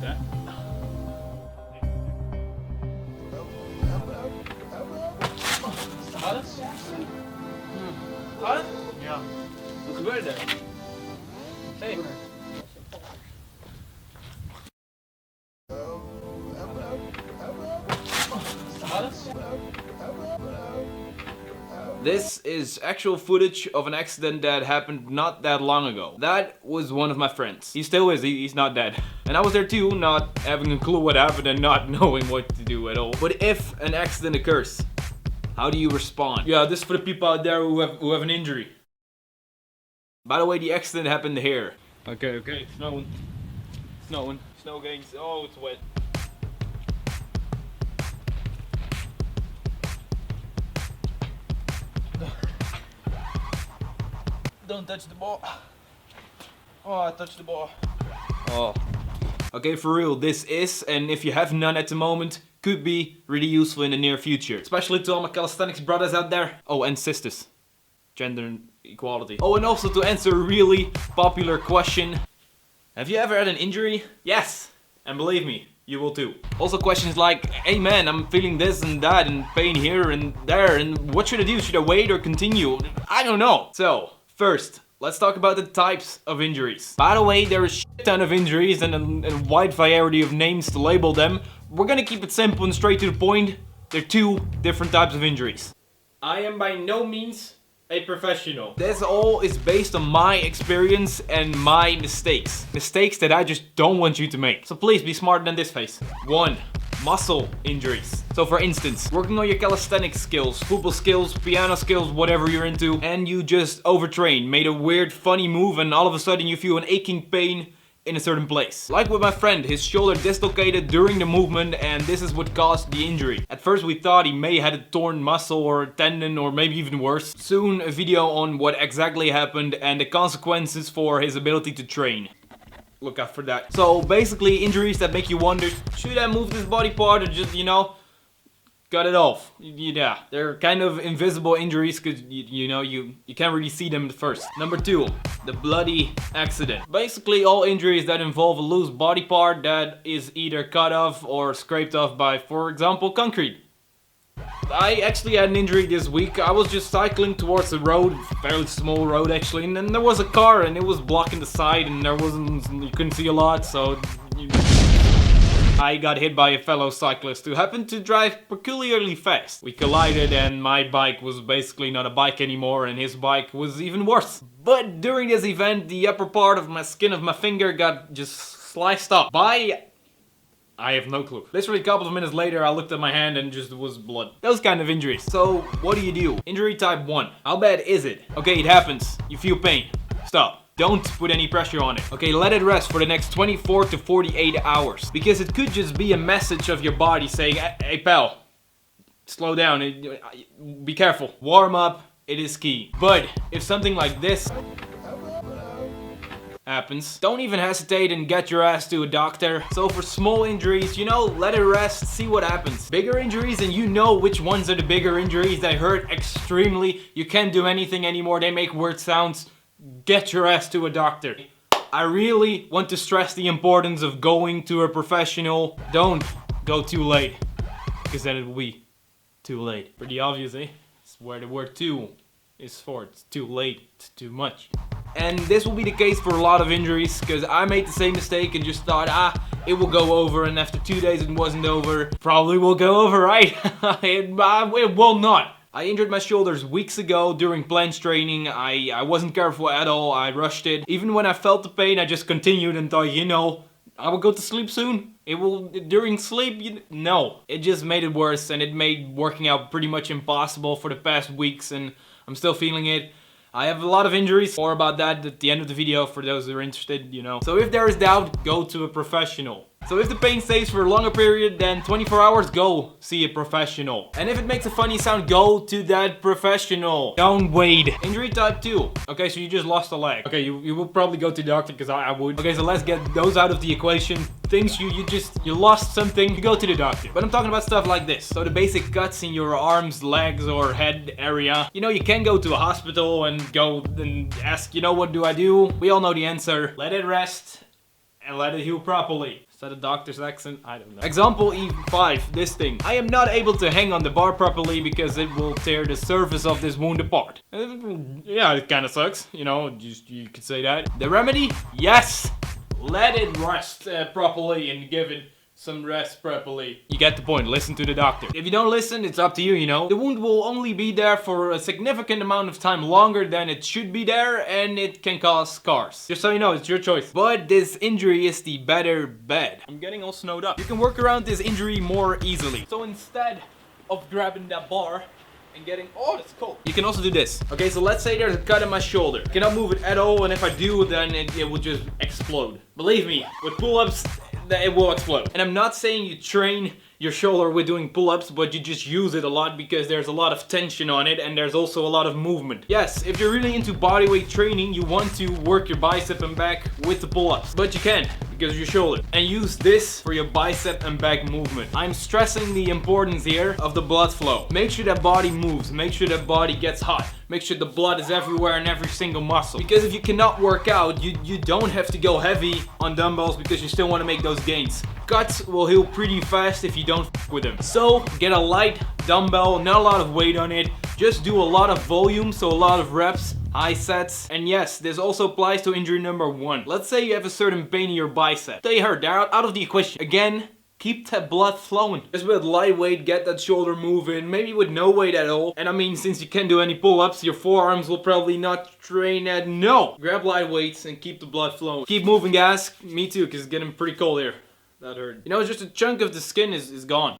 that. Wat? Ja. Wat gebeurde er? Hey. This is actual footage of an accident that happened not that long ago. That was one of my friends. He still is, he's not dead. And I was there too, not having a clue what happened and not knowing what to do at all. But if an accident occurs, how do you respond? Yeah, this is for the people out there who have an injury. By the way, the accident happened here. Okay, snowing. Snow gangs. Oh, it's wet. Don't touch the ball. Oh, I touched the ball. Oh. Okay, for real, this is, and if you have none at the moment, could be really useful in the near future. Especially to all my calisthenics brothers out there. Oh, and sisters. Gender equality. Oh, and also to answer a really popular question. Have you ever had an injury? Yes! And believe me, you will too. Also questions like, hey man, I'm feeling this and that and pain here and there and what should I do? Should I wait or continue? I don't know. So, first, let's talk about the types of injuries. By the way, there is a shit ton of injuries and a wide variety of names to label them. We're gonna keep it simple and straight to the point. There are two different types of injuries. I am by no means a professional. This all is based on my experience and my mistakes. Mistakes that I just don't want you to make. So please be smarter than this face. 1. Muscle injuries. So for instance, working on your calisthenics skills, football skills, piano skills, whatever you're into, and you just overtrained, made a weird funny move and all of a sudden you feel an aching pain in a certain place. Like with my friend, his shoulder dislocated during the movement and this is what caused the injury. At first we thought he may have had a torn muscle or a tendon or maybe even worse. Soon a video on what exactly happened and the consequences for his ability to train. Look out for that. So basically injuries that make you wonder, should I move this body part or just, you know, cut it off? Yeah, they're kind of invisible injuries because you can't really see them at first. Number 2, the bloody accident. Basically all injuries that involve a loose body part that is either cut off or scraped off by, for example, concrete. I actually had an injury this week. I was just cycling towards the road, fairly small road actually, and then there was a car and it was blocking the side and you couldn't see a lot, so I got hit by a fellow cyclist who happened to drive peculiarly fast. We collided and my bike was basically not a bike anymore and his bike was even worse. But during this event, the upper part of my skin of my finger got just sliced off by... I have no clue. Literally a couple of minutes later, I looked at my hand and just was blood. Those kind of injuries. So, what do? Injury type 1. How bad is it? Okay, it happens. You feel pain. Stop. Don't put any pressure on it. Okay, let it rest for the next 24 to 48 hours. Because it could just be a message of your body saying, hey pal, slow down, be careful. Warm up, it is key. But if something like this happens, don't even hesitate and get your ass to a doctor. So for small injuries, you know, let it rest, see what happens. Bigger injuries, and you know which ones are the bigger injuries. They hurt extremely. You can't do anything anymore. They make weird sounds. Get your ass to a doctor. I really want to stress the importance of going to a professional. Don't go too late, because then it will be too late. Pretty obvious, eh? It's where the word too is for. It's too late, it's too much. And this will be the case for a lot of injuries, because I made the same mistake and just thought, it will go over, and after 2 days it wasn't over. Probably will go over, right? It will not. I injured my shoulders weeks ago during planche training. I wasn't careful at all, I rushed it. Even when I felt the pain, I just continued and thought, you know, I will go to sleep soon. It will, during sleep, no. It just made it worse and it made working out pretty much impossible for the past weeks and I'm still feeling it. I have a lot of injuries. More about that at the end of the video for those who are interested, you know. So if there is doubt, go to a professional. So if the pain stays for a longer period than 24 hours, go see a professional. And if it makes a funny sound, go to that professional. Don't wait. Injury type 2. Okay, so you just lost a leg. Okay, you will probably go to the doctor because I would. Okay, so let's get those out of the equation. Things you lost something, you go to the doctor. But I'm talking about stuff like this. So the basic cuts in your arms, legs, or head area. You know, you can go to a hospital and go and ask, you know, what do I do? We all know the answer. Let it rest and let it heal properly. Is that a doctor's accent? I don't know. Example E5, this thing. I am not able to hang on the bar properly because it will tear the surface of this wound apart. Yeah, it kind of sucks, you know, you could say that. The remedy? Yes! Let it rest properly and give it some rest properly. You get the point, listen to the doctor. If you don't listen, it's up to you, you know. The wound will only be there for a significant amount of time longer than it should be there, and it can cause scars. Just so you know, it's your choice. But this injury is the better bet. I'm getting all snowed up. You can work around this injury more easily. So instead of grabbing that bar and getting, oh, that's cold. You can also do this. Okay, so let's say there's a cut in my shoulder. I cannot move it at all, and if I do, then it will just explode. Believe me, with pull-ups, it will explode. And I'm not saying you train your shoulder with doing pull-ups, but you just use it a lot because there's a lot of tension on it and there's also a lot of movement. Yes, if you're really into bodyweight training, you want to work your bicep and back with the pull-ups, but you can't because of your shoulder. And use this for your bicep and back movement. I'm stressing the importance here of the blood flow. Make sure that body moves, make sure that body gets hot, make sure the blood is everywhere in every single muscle. Because if you cannot work out, you don't have to go heavy on dumbbells because you still want to make those gains. Cuts will heal pretty fast if you don't f with them. So get a light dumbbell, not a lot of weight on it. Just do a lot of volume, so a lot of reps, high sets. And yes, this also applies to injury number 1. Let's say you have a certain pain in your bicep. They hurt, they're out of the equation. Again, keep that blood flowing. Just with lightweight, get that shoulder moving, maybe with no weight at all. And I mean, since you can't do any pull-ups, your forearms will probably not train at no. Grab light weights and keep the blood flowing. Keep moving, guys. Me too, because it's getting pretty cold here. That hurt. You know, just a chunk of the skin is gone.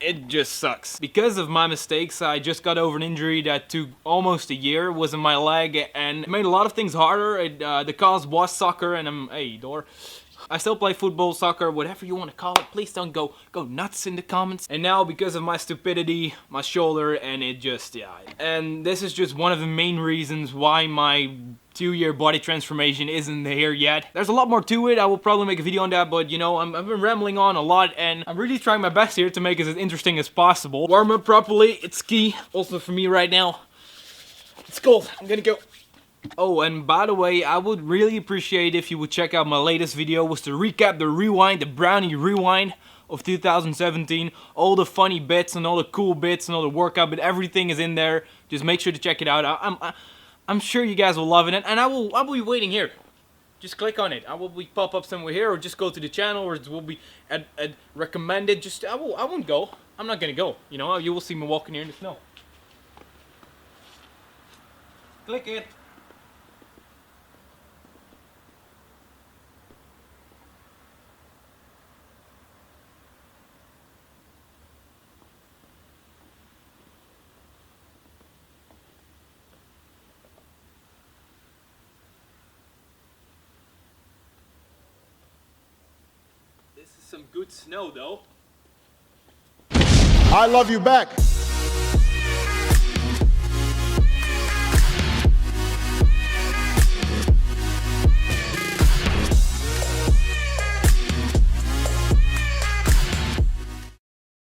It just sucks. Because of my mistakes, I just got over an injury that took almost a year, was in my leg, and it made a lot of things harder. The cause was soccer, and hey, door. I still play football, soccer, whatever you want to call it. Please don't go nuts in the comments. And now, because of my stupidity, my shoulder, and it just, yeah. And this is just one of the main reasons why my 2-year body transformation isn't here yet. There's a lot more to it. I will probably make a video on that, but you know, I've been rambling on a lot, and I'm really trying my best here to make it as interesting as possible. Warm up properly, it's key. Also for me right now. It's cold, I'm gonna go. Oh, and by the way, I would really appreciate if you would check out my latest video, was to recap the rewind, the Browney rewind of 2017. All the funny bits and all the cool bits and all the workout, but everything is in there. Just make sure to check it out. I'm sure you guys will love it, and I will be waiting here. Just click on it. I will be pop up somewhere here, or just go to the channel, or it will be at recommended. Just I won't go. I'm not gonna go. You know, you will see me walking here in the snow. Click it. This is some good snow, though. I love you back.